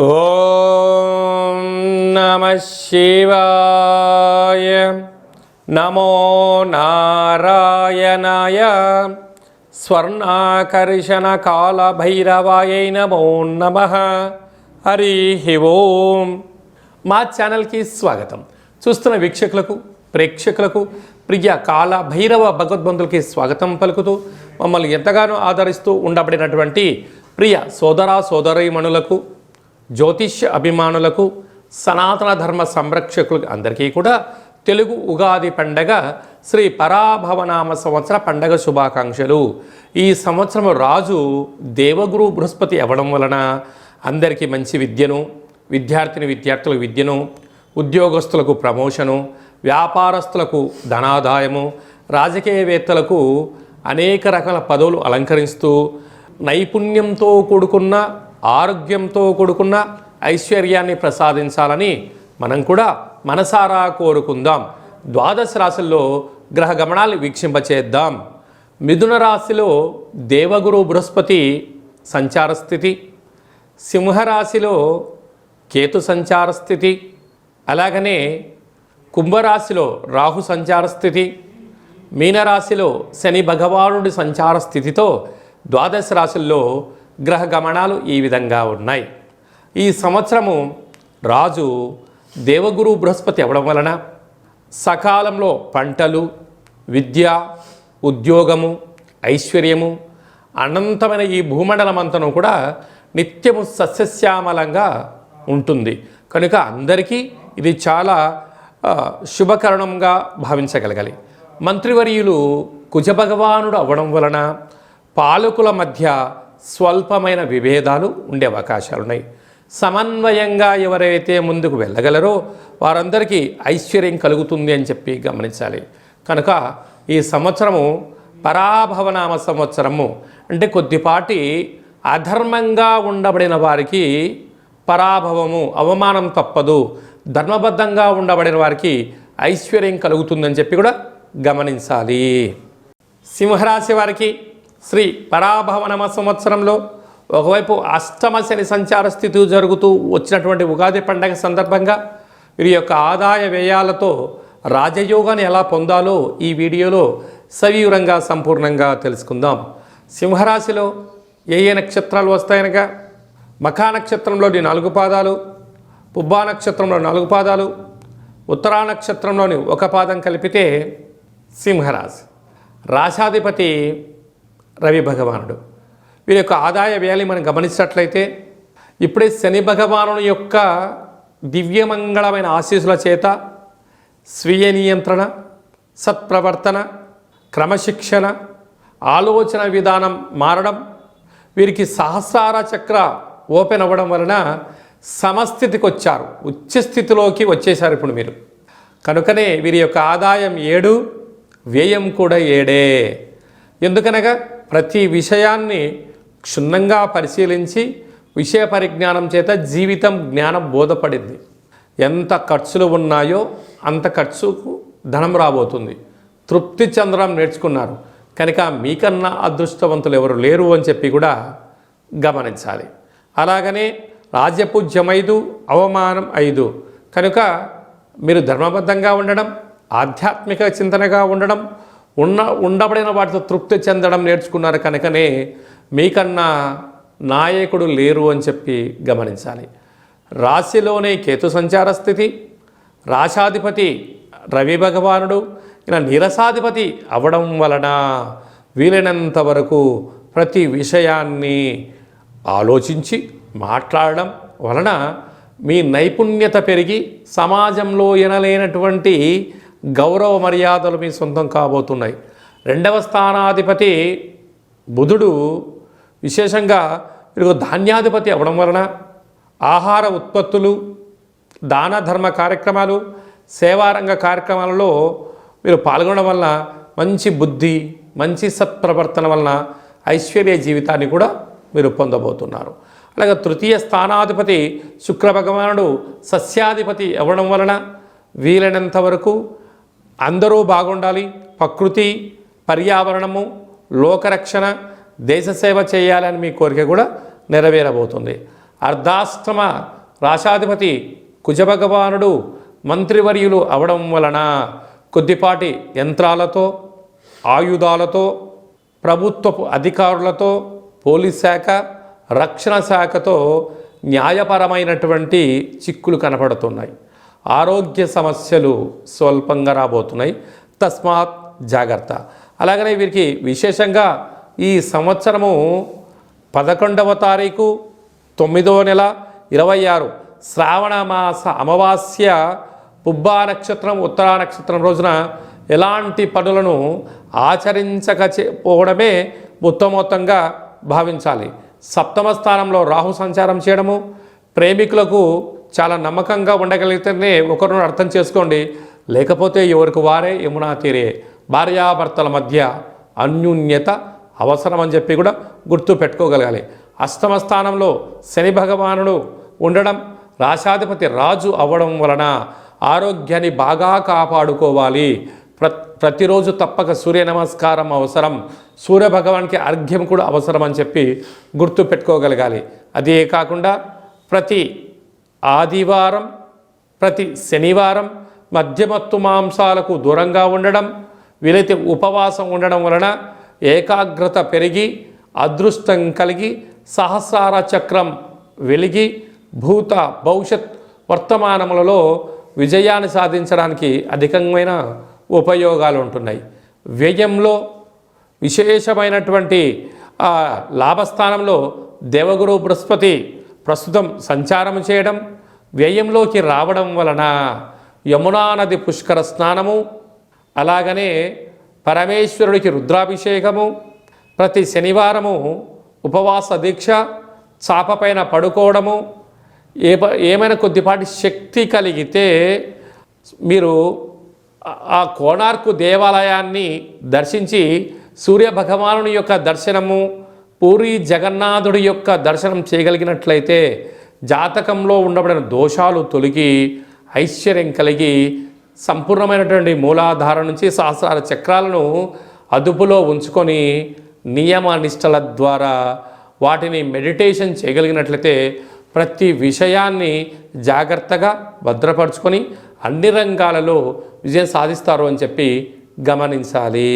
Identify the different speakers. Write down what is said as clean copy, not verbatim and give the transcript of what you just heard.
Speaker 1: ఓం నమః శివాయ. నమో నారాయణాయ. స్వర్ణాకర్షణ కాల భైరవాయ నమో నమః. హరి ఓం. మా ఛానల్కి స్వాగతం. చూస్తున్న వీక్షకులకు, ప్రేక్షకులకు, ప్రియ కాల భైరవ భగవద్బంధులకి స్వాగతం పలుకుతూ మమ్మల్ని ఎంతగానో ఆదరిస్తూ ఉండబడినటువంటి ప్రియ సోదర సోదరీమణులకు, జ్యోతిష్య అభిమానులకు, సనాతన ధర్మ సంరక్షకులకు అందరికీ కూడా తెలుగు ఉగాది పండగ శ్రీ పరాభవనామ సంవత్సర పండగ శుభాకాంక్షలు. ఈ సంవత్సరం రాజు దేవగురు బృహస్పతి అవ్వడం వలన అందరికీ మంచి విద్యను, విద్యార్థులకు విద్యను, ఉద్యోగస్తులకు ప్రమోషను, వ్యాపారస్తులకు ధనాదాయము, రాజకీయవేత్తలకు అనేక రకాల పదవులు అలంకరిస్తూ నైపుణ్యంతో కూడుకున్న, ఆరోగ్యంతో కూడుకున్న ఐశ్వర్యాన్ని ప్రసాదించాలని మనం కూడా మనసారా కోరుకుందాం. ద్వాదశ రాశుల్లో గ్రహ గమనాలు వీక్షింపచేద్దాం. మిథున రాశిలో దేవగురు బృహస్పతి సంచార స్థితి, సింహరాశిలో కేతు సంచార స్థితి, అలాగనే కుంభరాశిలో రాహు సంచార స్థితి, మీనరాశిలో శని భగవానుడి సంచార స్థితితో ద్వాదశ రాశుల్లో గ్రహ గమనాలు ఈ విధంగా ఉన్నాయి. ఈ సంవత్సరము రాజు దేవగురు బృహస్పతి అవ్వడం వలన సకాలంలో పంటలు, విద్య, ఉద్యోగము, ఐశ్వర్యము, అనంతమైన ఈ భూమండలమంతను కూడా నిత్యము సస్యశ్యామలంగా ఉంటుంది. కనుక అందరికీ ఇది చాలా శుభకరణంగా భావించగలగాలి. మంత్రివర్యులు కుజభగవానుడు అవ్వడం వలన పాలకుల మధ్య స్వల్పమైన విభేదాలు ఉండే అవకాశాలు ఉన్నాయి. సమన్వయంగా ఎవరైతే ముందుకు వెళ్ళగలరో వారందరికీ ఐశ్వర్యం కలుగుతుంది అని చెప్పి గమనించాలి. కనుక ఈ సంవత్సరము పరాభవనామ సంవత్సరము అంటే కొద్దిపాటి అధర్మంగా ఉండబడిన వారికి పరాభవము, అవమానం తప్పదు. ధర్మబద్ధంగా ఉండబడిన వారికి ఐశ్వర్యం కలుగుతుందని చెప్పి కూడా గమనించాలి. సింహరాశి వారికి శ్రీ పరాభవనామ సంవత్సరంలో ఒకవైపు అష్టమ శని సంచార స్థితి జరుగుతూ వచ్చినటువంటి ఉగాది పండగ సందర్భంగా వీరి యొక్క ఆదాయ వ్యయాలతో రాజయోగాన్ని ఎలా పొందాలో ఈ వీడియోలో సవివరంగా సంపూర్ణంగా తెలుసుకుందాం. సింహరాశిలో ఏ నక్షత్రాలు వస్తాయనగా మఖా నక్షత్రంలోని 4 పాదాలు, పుబ్బా నక్షత్రంలో 4 పాదాలు, ఉత్తరా నక్షత్రంలోని 1 పాదం కలిపితే సింహరాశి. రాశాధిపతి రవి భగవానుడు. వీరి యొక్క ఆదాయ వ్యయాన్ని మనం గమనించినట్లయితే ఇప్పుడే శని భగవానుని యొక్క దివ్యమంగళమైన ఆశీస్సుల చేత స్వీయ నియంత్రణ, సత్ప్రవర్తన, క్రమశిక్షణ, ఆలోచన విధానం మారడం, వీరికి సహస్రార చక్ర ఓపెన్ అవ్వడం వలన సమస్థితికి వచ్చారు, ఉచ్చస్థితిలోకి వచ్చేశారు ఇప్పుడు మీరు. కనుకనే వీరి యొక్క ఆదాయం 7, వ్యయం కూడా 7. ఎందుకనగా ప్రతి విషయాన్ని క్షుణ్ణంగా పరిశీలించి విషయ పరిజ్ఞానం చేత జీవితం జ్ఞానం బోధపడింది. ఎంత ఖర్చులు ఉన్నాయో అంత ఖర్చుకు ధనం రాబోతుంది. తృప్తి చెందడం నేర్చుకున్నారు. కనుక మీకన్నా అదృష్టవంతులు ఎవరు లేరు అని చెప్పి కూడా గమనించాలి. అలాగనే రాజ్యపూజ్యం 5, అవమానం 5. కనుక మీరు ధర్మబద్ధంగా ఉండడం, ఆధ్యాత్మిక చింతనగా ఉండడం, ఉండబడిన వాటితో తృప్తి చెందడం నేర్చుకున్నారు. కనుకనే మీకన్నా నాయకుడు లేరు అని చెప్పి గమనించాలి. రాశిలోనే కేతు సంచార స్థితి, రాశాధిపతి రవి భగవానుడు ఈయన నీరసాధిపతి అవ్వడం వలన వీలైనంత వరకు ప్రతి విషయాన్ని ఆలోచించి మాట్లాడడం వలన మీ నైపుణ్యత పెరిగి సమాజంలో ఎనలేనటువంటి గౌరవ మర్యాదలు మీ సొంతం కాబోతున్నాయి. 2వ స్థానాధిపతి బుధుడు విశేషంగా మీరు ధాన్యాధిపతి అవ్వడం వలన ఆహార ఉత్పత్తులు, దాన ధర్మ కార్యక్రమాలు, సేవారంగ కార్యక్రమాలలో మీరు పాల్గొనడం వలన మంచి బుద్ధి, మంచి సత్ప్రవర్తన వలన ఐశ్వర్య జీవితాన్ని కూడా మీరు పొందబోతున్నారు. అలాగే 3వ స్థానాధిపతి శుక్ర భగవానుడు సస్యాధిపతి అవ్వడం వలన వీలైనంత వరకు అందరూ బాగుండాలి, ప్రకృతి, పర్యావరణము, లోకరక్షణ, దేశ సేవ చేయాలని మీ కోరిక కూడా నెరవేరబోతుంది. అర్ధాష్టమ రాశాధిపతి కుజభగవానుడు మంత్రివర్యులు అవడం వలన కొద్దిపాటి యంత్రాలతో, ఆయుధాలతో, ప్రభుత్వపు అధికారులతో, పోలీస్ శాఖ, రక్షణ శాఖతో న్యాయపరమైనటువంటి చిక్కులు కనపడుతున్నాయి. ఆరోగ్య సమస్యలు స్వల్పంగా రాబోతున్నాయి. తస్మాత్ జాగ్రత్త. అలాగనే వీరికి విశేషంగా ఈ సంవత్సరము 11వ తారీఖు 9వ నెల 26 శ్రావణ మాస అమావాస్య పుబ్బా నక్షత్రం, ఉత్తరా నక్షత్రం రోజున ఎలాంటి పనులను ఆచరించకపోవడమే ఉత్తమోత్తంగా భావించాలి. సప్తమ స్థానంలో రాహు సంచారం చేయడము, ప్రేమికులకు చాలా నమ్మకంగా ఉండగలిగితేనే ఒకరిని అర్థం చేసుకోండి, లేకపోతే ఎవరికి వారే యమునా తీరే. భార్యాభర్తల మధ్య అన్యోన్యత అవసరం అని చెప్పి కూడా గుర్తు పెట్టుకోగలగాలి. అష్టమ స్థానంలో శని భగవానుడు ఉండడం, రాశాధిపతి రాజు అవ్వడం వలన ఆరోగ్యాన్ని బాగా కాపాడుకోవాలి. ప్రతిరోజు తప్పక సూర్య నమస్కారం అవసరం, సూర్య భగవానికి అర్ఘ్యం కూడా అవసరం అని చెప్పి గుర్తు పెట్టుకోగలగాలి. అదే కాకుండా ప్రతి ఆదివారం, ప్రతి శనివారం మధ్యమత్తు మాంసాలకు దూరంగా ఉండడం, వీలైతే ఉపవాసం ఉండడం వలన ఏకాగ్రత పెరిగి, అదృష్టం కలిగి, సహస్రార చక్రం వెలిగి, భూత భవిష్యత్ వర్తమానములలో విజయాన్ని సాధించడానికి అధికమైన ఉపయోగాలు ఉంటున్నాయి. వ్యయంలో విశేషమైనటువంటి లాభస్థానంలో దేవగురు బృహస్పతి ప్రస్తుతం సంచారం చేయడం, వ్యయంలోకి రావడం వలన యమునా నది పుష్కర స్నానము, అలాగనే పరమేశ్వరుడికి రుద్రాభిషేకము, ప్రతి శనివారము ఉపవాస దీక్ష, చాపపైన పడుకోవడము, ఏమైనా కొద్దిపాటి శక్తి కలిగితే మీరు ఆ కోణార్కు దేవాలయాన్ని దర్శించి సూర్య భగవానుని యొక్క దర్శనము, పూరి జగన్నాథుడి యొక్క దర్శనం చేయగలిగినట్లయితే జాతకంలో ఉండబడిన దోషాలు తొలగి, ఐశ్వర్యం కలిగి, సంపూర్ణమైనటువంటి మూలాధారం నుంచి సహస్రార చక్రాలను అదుపులో ఉంచుకొని నియమ నిష్టల ద్వారా వాటిని మెడిటేషన్ చేయగలిగినట్లయితే ప్రతి విషయాన్ని జాగ్రత్తగా భద్రపరుచుకొని అన్ని రంగాలలో విజయం సాధిస్తారు అని చెప్పి గమనించాలి.